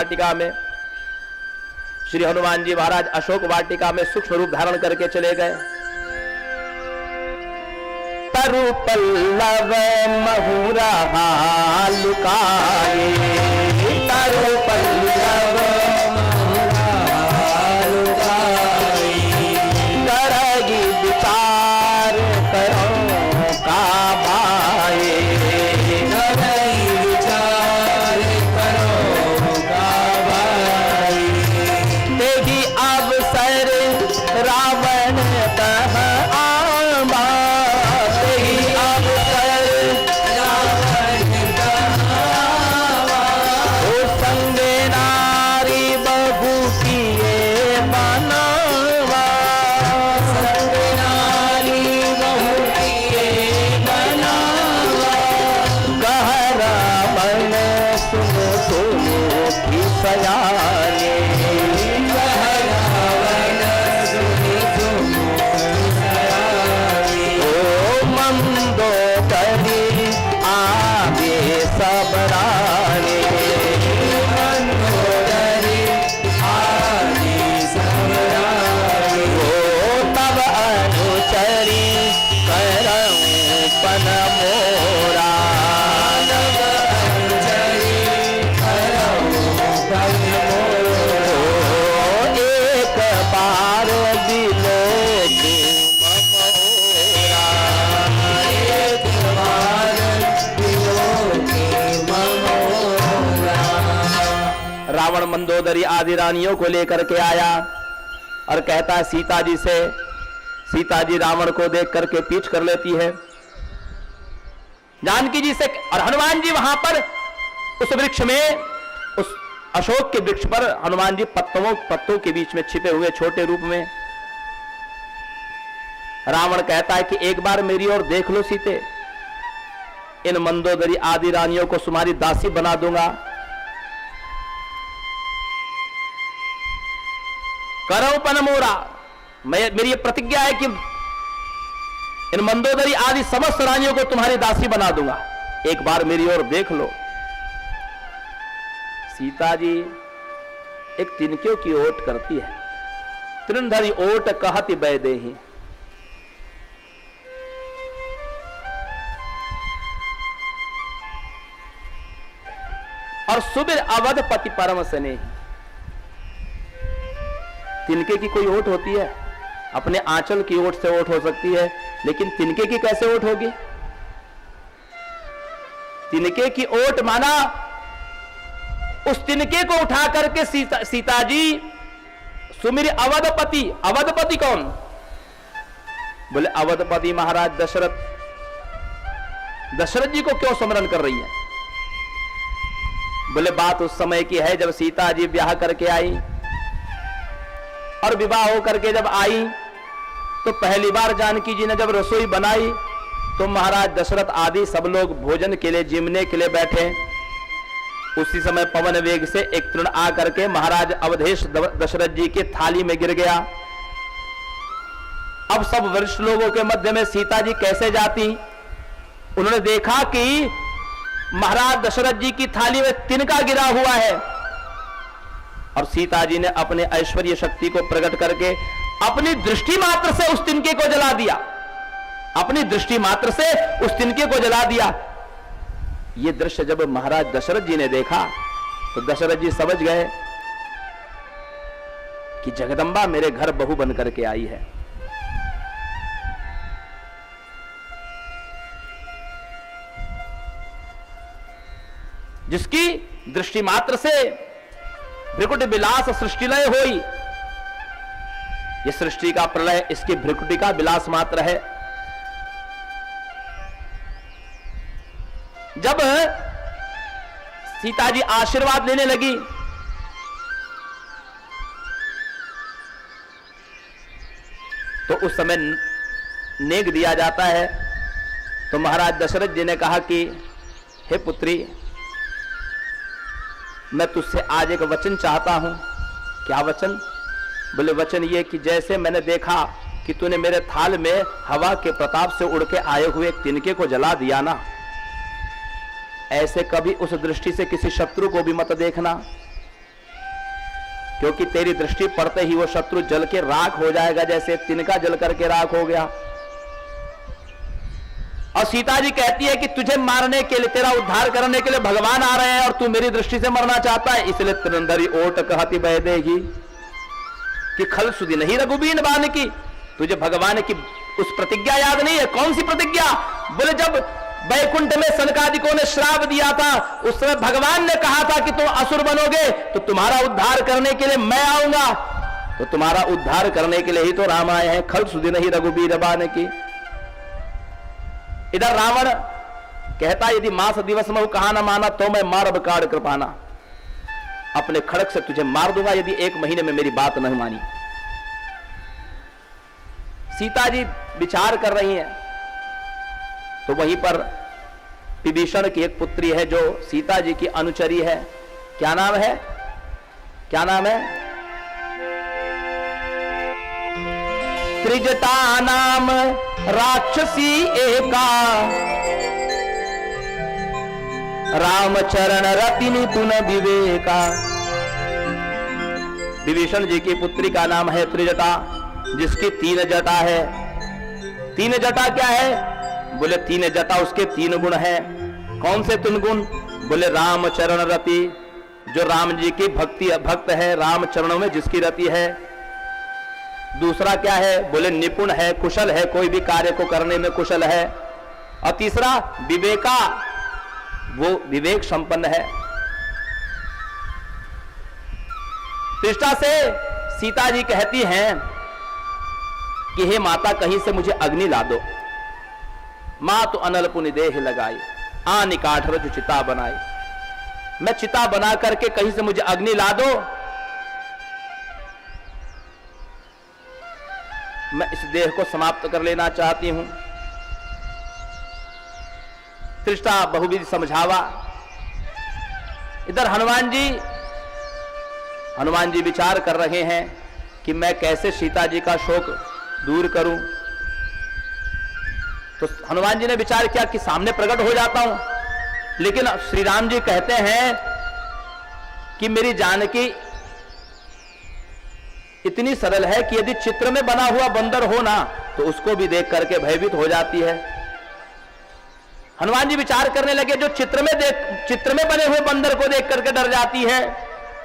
वाटिका में। श्री हनुमान जी महाराज अशोक वाटिका में सूक्ष्म रूप धारण करके चले गए। तरु पल्लव महुरा लुकाए, तरु पल्लव महुरा लुकाए, करगी विचार करो का भाए, करगी विचार करो का भाए। देखी अवसर रावण कह आवा, रावण मंदोदरी आदि रानियों को लेकर के आया और कहता है सीता जी से। सीता जी रावण को देख करके पीछ कर लेती है जानकी जी से। और हनुमान जी वहां पर उस वृक्ष में, उस अशोक के वृक्ष पर हनुमान जी पत्तों के बीच में छिपे हुए छोटे रूप में। रावण कहता है कि एक बार मेरी ओर देख लो सीते, इन मंदोदरी आदि रानियों को तुम्हारी दासी बना दूंगा। करो पनमोरा, मेरी ये प्रतिज्ञा है कि इन मंदोदरी आदि समस्त रानियों को तुम्हारी दासी बना दूंगा, एक बार मेरी ओर देख लो। सीता जी एक तिनकियों की ओट करती है। तृणधरी ओट कहति बैदेहि, और सुबिर अवधपति परम स्नेही। तिनके की कोई ओट होती है? अपने आंचल की ओट से ओट हो सकती है, लेकिन तिनके की कैसे ओट होगी? तिनके की ओट माना उस तिनके को उठा करके सीता जी सुमिर अवधपति। अवधपति कौन? बोले अवधपति महाराज दशरथ। दशरथ जी को क्यों स्मरण कर रही है? बोले बात उस समय की है जब सीता जी ब्याह करके आई, और विवाह होकर के जब आई तो पहली बार जानकी जी ने जब रसोई बनाई तो महाराज दशरथ आदि सब लोग भोजन के लिए जिमने के लिए बैठे। उसी समय पवन वेग से एक तृण आकर के महाराज अवधेश दशरथ जी के थाली में गिर गया। अब सब वरिष्ठ लोगों के मध्य में सीता जी कैसे जाती? उन्होंने देखा कि महाराज दशरथ जी की थाली में तिनका गिरा हुआ है, और सीता जी ने अपने ऐश्वर्य शक्ति को प्रकट करके अपनी दृष्टि मात्र से उस तिनके को जला दिया। अपनी दृष्टि मात्र से उस तिनके को जला दिया। यह दृश्य जब महाराज दशरथ जी ने देखा तो दशरथ जी समझ गए कि जगदंबा मेरे घर बहू बन करके आई है। जिसकी दृष्टि मात्र से भ्रिकुट विलास सृष्टिलय होई। ये सृष्टि का प्रलय इसकी भ्रिकुटी का विलास मात्र है। जब सीता जी आशीर्वाद लेने लगी तो उस समय नेग दिया जाता है। तो महाराज दशरथ जी ने कहा कि हे पुत्री, मैं तुझसे आज एक वचन चाहता हूं। क्या वचन? बोले वचन ये कि जैसे मैंने देखा कि तूने मेरे थाल में हवा के प्रताप से उड़ के आए हुए एक तिनके को जला दिया ना, ऐसे कभी उस दृष्टि से किसी शत्रु को भी मत देखना। क्योंकि तेरी दृष्टि पड़ते ही वो शत्रु जल के राख हो जाएगा, जैसे तिनका जल करके राख हो गया। और सीता जी कहती है कि तुझे मारने के लिए, तेरा उद्धार करने के लिए भगवान आ रहे हैं और तू मेरी दृष्टि से मरना चाहता है, इसलिए तिरंदरी ओट कहती बह देगी कि खल सुधी नहीं रघुबीन बान की। तुझे भगवान की उस प्रतिज्ञा याद नहीं है? कौन सी प्रतिज्ञा? बोले जब वैकुंठ में सनकादिकों ने श्राप दिया था, उस समय भगवान ने कहा था कि तुम असुर बनोगे तो तुम्हारा उद्धार करने के लिए मैं आऊंगा। तो तुम्हारा उद्धार करने के लिए ही तो राम आए हैं। खल सुधी नहीं रघुबीर बान की। इधर रावण कहता यदि मास दिवस में कहा ना माना तो मैं मार काड़ कृपाना, अपने खड़क से तुझे मार दूंगा यदि 1 महीने में मेरी बात नहीं मानी। सीता जी विचार कर रही हैं, तो वहीं पर विभीषण की एक पुत्री है जो सीता जी की अनुचरी है। क्या नाम है? क्या नाम है? त्रिजटा नाम राक्षसी एका, रामचरण रति निपुण विवेका। विभीषण जी की पुत्री का नाम है त्रिजटा, जिसकी 3 जटा है। 3 जटा क्या है? बोले 3 जटा उसके 3 गुण है। कौन से 3 गुण? बोले रामचरण रति, जो राम जी की भक्त है, राम चरणों में जिसकी रति है। दूसरा क्या है? बोले निपुण है, कुशल है, कोई भी कार्य को करने में कुशल है। और तीसरा विवेका, वो विवेक संपन्न है। त्रिष्टा से सीता जी कहती हैं कि हे माता कहीं से मुझे अग्नि ला दो। मां तो अनल पुनि देह लगाई, आनि काठ रज चिता बनाई। मैं चिता बना करके कहीं से मुझे अग्नि ला दो, मैं इस देह को समाप्त कर लेना चाहती हूं। त्रिष्टा बहुविध समझावा। इधर हनुमान जी विचार कर रहे हैं कि मैं कैसे सीता जी का शोक दूर करूं। तो हनुमान जी ने विचार किया कि सामने प्रकट हो जाता हूं, लेकिन श्री राम जी कहते हैं कि मेरी जानकी इतनी सरल है कि यदि चित्र में बना हुआ बंदर हो ना तो उसको भी देख करके भयभीत हो जाती है। हनुमान जी विचार करने लगे, जो चित्र में बने हुए बंदर को देख करके डर जाती है,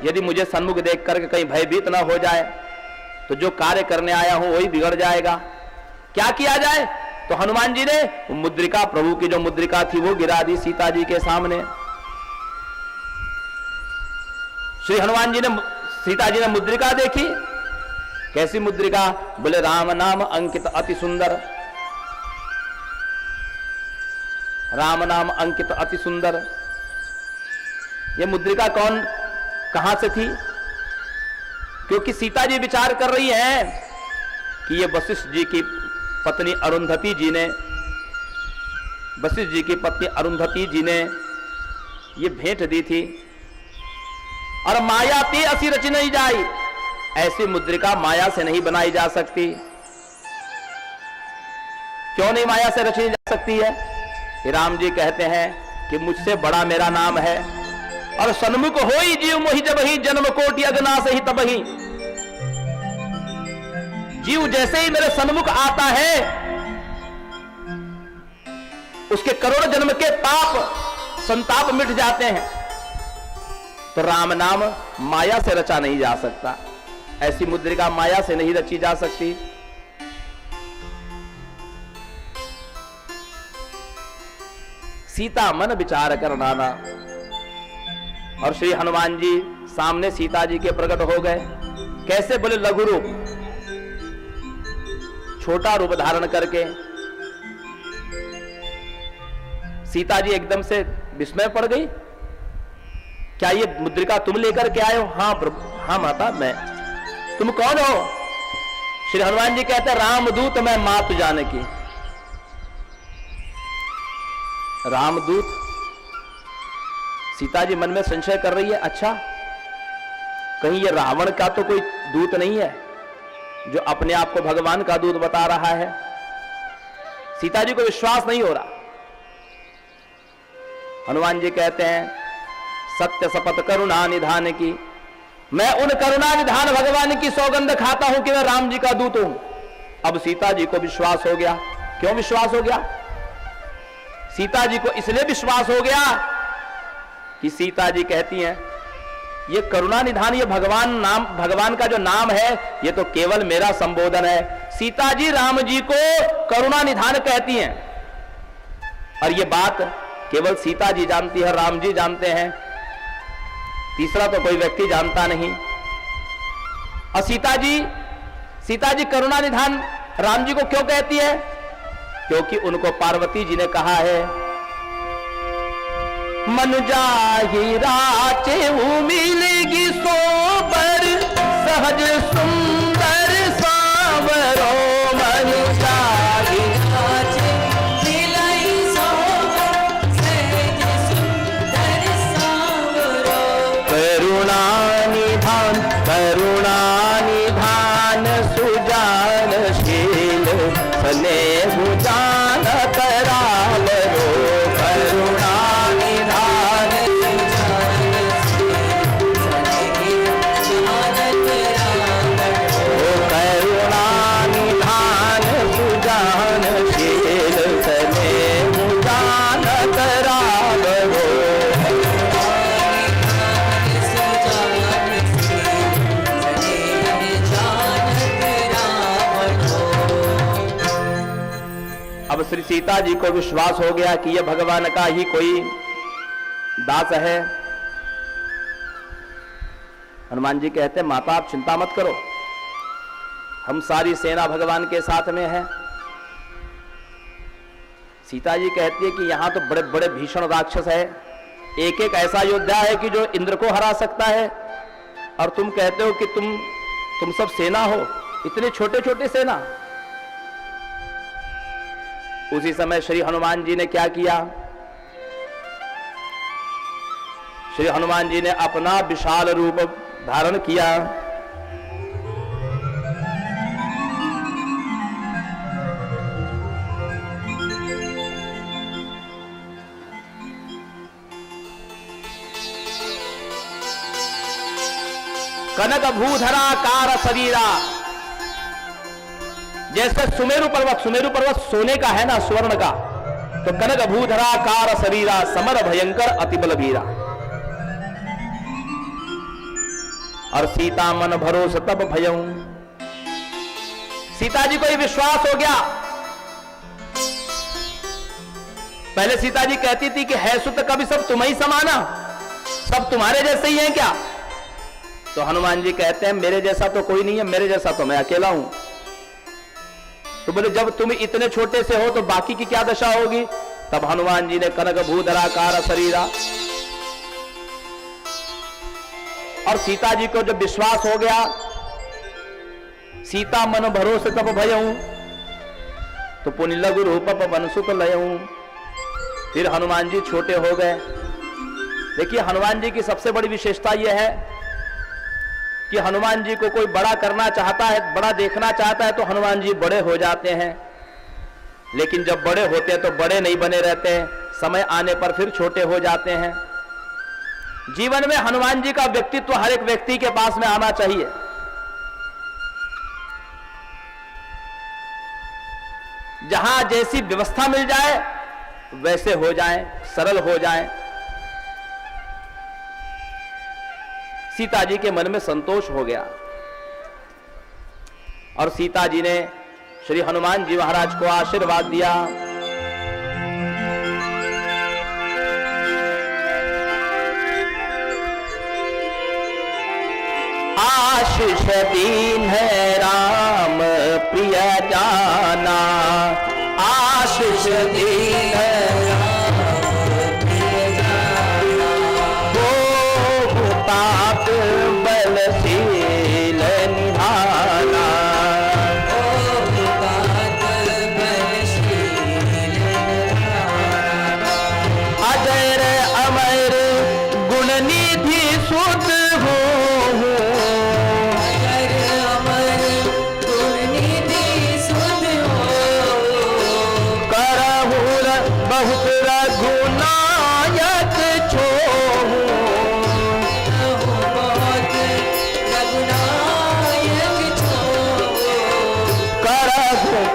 यदि मुझे सन्मुख देख करके कहीं भयभीत ना हो जाए तो जो कार्य करने आया हूं वही बिगड़ जाएगा। क्या किया जाए? तो हनुमान जी ने मुद्रिका, प्रभु की जो मुद्रिका थी वो गिरा दी सीता जी के सामने। श्री हनुमान जी ने, सीता जी ने मुद्रिका देखी। कैसी मुद्रिका? बोले राम नाम अंकित अति सुंदर। राम नाम अंकित अति सुंदर। ये मुद्रिका कहां से थी? क्योंकि सीता जी विचार कर रही हैं कि ये वशिष्ठ जी की पत्नी अरुंधति जी ने, वशिष्ठ जी की पत्नी अरुंधति जी ने ये भेंट दी थी। और माया ते असी रची नहीं जाई, ऐसी मुद्रिका माया से नहीं बनाई जा सकती। क्यों नहीं माया से रची जा सकती है? राम जी कहते हैं कि मुझसे बड़ा मेरा नाम है, और सन्मुख होई जीव मोहि जब ही, जन्म कोटि अगना से ही तब ही। जीव जैसे ही मेरे सन्मुख आता है उसके करोड़ जन्म के पाप संताप मिट जाते हैं। तो राम नाम माया से रचा नहीं जा सकता, ऐसी मुद्रिका माया से नहीं रची जा सकती। सीता मन विचार कर नाना। और श्री हनुमान जी सामने सीता जी के प्रकट हो गए। कैसे? बोले लघु रूप, छोटा रूप धारण करके। सीता जी एकदम से विस्मय पड़ गई। क्या ये मुद्रिका तुम लेकर के आए हो? हाँ प्रभु, हाँ माता मैं। तुम कौन हो? श्री हनुमान जी कहते रामदूत मैं मातु जानकी। रामदूत? सीता जी मन में संशय कर रही है, अच्छा कहीं ये रावण का तो कोई दूत नहीं है जो अपने आप को भगवान का दूत बता रहा है? सीता जी को विश्वास नहीं हो रहा। हनुमान जी कहते हैं सत्य शपथ करुणा निधान की, मैं उन करुणा निधान भगवान की सौगंध खाता हूं कि मैं राम जी का दूत हूं। अब सीता जी को विश्वास हो गया। क्यों विश्वास हो गया? सीता जी को इसलिए विश्वास हो गया कि सीता जी कहती हैं ये करुणा निधान, ये भगवान का जो नाम है ये तो केवल मेरा संबोधन है। सीता जी राम जी को करुणा निधान कहती हैं और ये बात केवल सीता जी जानती है, राम जी जानते हैं, तीसरा तो कोई व्यक्ति जानता नहीं। और सीता जी करुणा निधान राम जी को क्यों कहती है? क्योंकि उनको पार्वती जी ने कहा है मनुजा ही राचे मिलेगी सोबर सहज सुंदर सावरो। मनुजा ही राचे मिलाई सोबर सहज सुंदर सावरो। करुणा निधान सुजानशील स्नेह जान करावरो। करुणा निधान करुणा निधान सुजानशील स्नेह जान करावरो। अब श्री सीता जी को विश्वास हो गया कि यह भगवान का ही कोई दास है। हनुमान जी कहते हैं माता आप चिंता मत करो, हम सारी सेना भगवान के साथ में है। सीता जी कहती है कि यहां तो बड़े बड़े भीषण राक्षस है, एक एक ऐसा योद्धा है कि जो इंद्र को हरा सकता है, और तुम कहते हो कि तुम सब सेना हो, इतने छोटे छोटे सेना। उसी समय श्री हनुमान जी ने क्या किया? श्री हनुमान जी ने अपना विशाल रूप धारण किया। कनक भूधराकार शरीरा, जैसे सुमेरु पर्वत सोने का है ना, स्वर्ण का, तो कनक भूधराकार शरीरा समर भयंकर अतिबल वीरा। और सीता मन भरोस तब भयऊ। सीता जी को ये विश्वास हो गया। पहले सीता जी कहती थी कि है सुत कभी सब तुम्हें समाना, सब तुम्हारे जैसे ही हैं क्या? तो हनुमान जी कहते हैं मेरे जैसा तो कोई नहीं है, मेरे जैसा तो मैं अकेला हूं। तो बोले जब तुम इतने छोटे से हो तो बाकी की क्या दशा होगी? तब हनुमान जी ने कनक भूधराकार शरीरा, और सीता जी को जब विश्वास हो गया, सीता मन भरोसे तब भयऊ, तो पुनि लघु रूप पवन सुत लयऊ। फिर हनुमान जी छोटे हो गए। देखिए हनुमान जी की सबसे बड़ी विशेषता यह है कि हनुमान जी को कोई बड़ा करना चाहता है, बड़ा देखना चाहता है, तो हनुमान जी बड़े हो जाते हैं। लेकिन जब बड़े होते हैं तो बड़े नहीं बने रहते हैं, समय आने पर फिर छोटे हो जाते हैं। जीवन में हनुमान जी का व्यक्तित्व हर एक व्यक्ति के पास में आना चाहिए। जहां जैसी व्यवस्था मिल जाए वैसे हो जाए, सरल हो जाए। सीता जी के मन में संतोष हो गया और सीता जी ने श्री हनुमान जी महाराज को आशीर्वाद दिया। आशीष दीन है राम प्रिय जाना, आशीष दीन है बलशील निधाना। अजर अमर गुण निधि सुध हो, अजर अमर गुण निधि सुध हो, करहु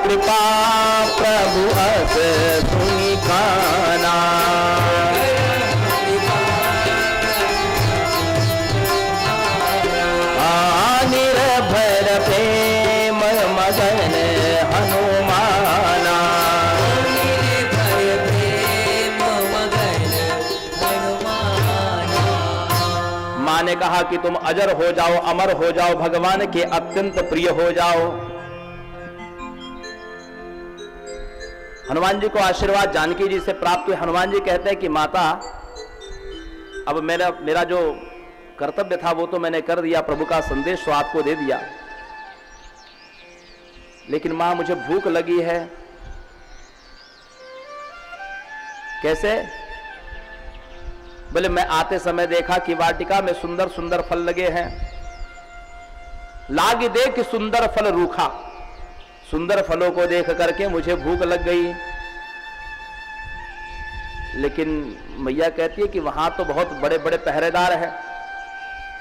कृपा प्रभु अस सुनि काना। निर्भर प्रेम मगन हनुमाना। निर्भर प्रेम मगन हनुमाना। माँ ने कहा कि तुम अजर हो जाओ, अमर हो जाओ, भगवान के अत्यंत प्रिय हो जाओ। हनुमान जी को आशीर्वाद जानकी जी से प्राप्त हुए। हनुमान जी कहते हैं कि माता, अब मेरा जो कर्तव्य था वो तो मैंने कर दिया, प्रभु का संदेश तो आपको दे दिया, लेकिन मां मुझे भूख लगी है। कैसे? बोले मैं आते समय देखा कि वाटिका में सुंदर सुंदर फल लगे हैं, लाग देख कि सुंदर फल रूखा। सुंदर फलों को देख करके मुझे भूख लग गई, लेकिन मैया कहती है कि वहां तो बहुत बड़े बड़े पहरेदार हैं।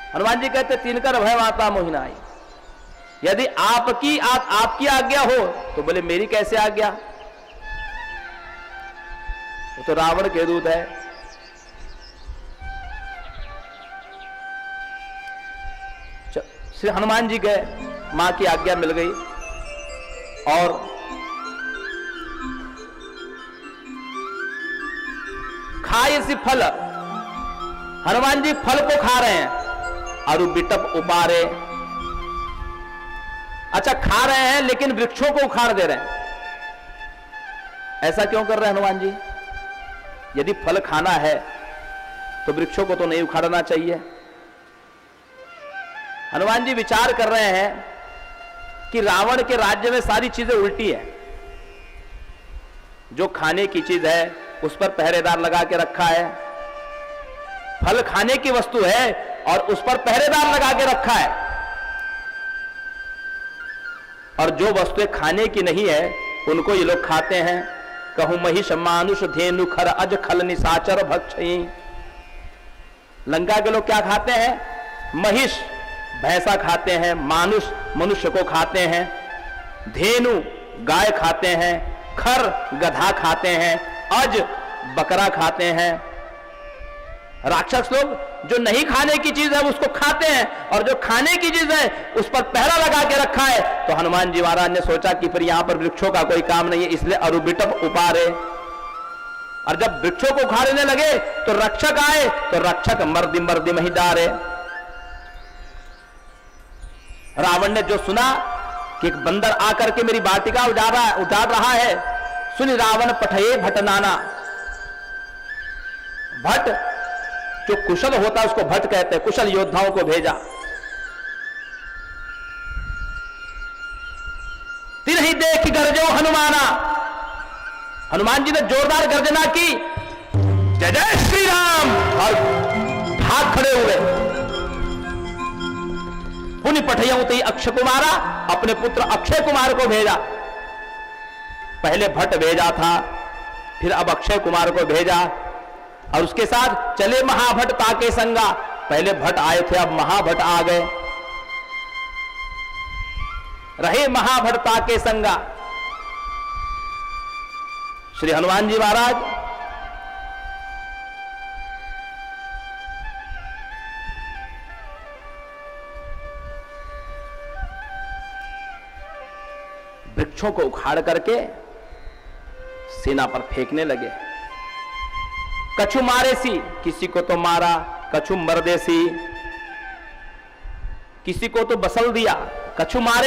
हनुमान जी कहते तिनकर भय माता मोहिनाई, यदि आपकी आज्ञा हो तो बोले मेरी कैसे आज्ञा? वो तो रावण के दूत है। श्री हनुमान जी गए, मां की आज्ञा मिल गई और खाए सी फल। हनुमान जी फल को खा रहे हैं, अरु बिटप उपारे। अच्छा, खा रहे हैं लेकिन वृक्षों को उखाड़ दे रहे हैं। ऐसा क्यों कर रहे हैं हनुमान जी? यदि फल खाना है तो वृक्षों को तो नहीं उखाड़ना चाहिए। हनुमान जी विचार कर रहे हैं कि रावण के राज्य में सारी चीजें उल्टी है। जो खाने की चीज है उस पर पहरेदार लगा के रखा है, फल खाने की वस्तु है और उस पर पहरेदार लगा के रखा है, और जो वस्तुएं खाने की नहीं है उनको ये लोग खाते हैं। कहूं महिष मानुष धेनु खर अज खल निशाचर भक्षई। लंका के लोग क्या खाते हैं? महिष भैंसा खाते हैं, मानुष मनुष्य को खाते हैं, धेनु गाय खाते हैं, खर गधा खाते हैं, अज बकरा खाते हैं। राक्षस लोग जो नहीं खाने की चीज है उसको खाते हैं, और जो खाने की चीज है उस पर पहरा लगा के रखा है। तो हनुमान जी महाराज ने सोचा कि फिर यहां पर वृक्षों का कोई काम नहीं है, इसलिए अरुबिटप उपारे। और जब वृक्षों को उखाड़ने लगे तो रक्षक आए, तो रक्षक मर्दी मर्दी में ही डारे। रावण ने जो सुना कि एक बंदर आकर के मेरी वाटिका उजाड़ रहा है, सुन रावण पठये भटनाना। भट जो कुशल होता है उसको भट कहते हैं, कुशल योद्धाओं को भेजा। तिन्हि देख गरजो हनुमाना। हनुमान जी ने जोरदार गर्जना की, जय जय श्री राम, और भाग खड़े हुए। पुनि पठयउति अक्षय कुमारा, अपने पुत्र अक्षय कुमार को भेजा। पहले भट्ट भेजा था, फिर अब अक्षय कुमार को भेजा, और उसके साथ चले महाभट्ट ताके संगा। पहले भट्ट आए थे, अब महाभट्ट आ गए, रहे महाभट्ट ताके संगा। श्री हनुमान जी महाराज वृक्षों को उखाड़ करके सेना पर फेंकने लगे। कछु मारे सी, किसी को तो मारा, कछु मर्दे सी, किसी को तो बसल दिया, कछु मारे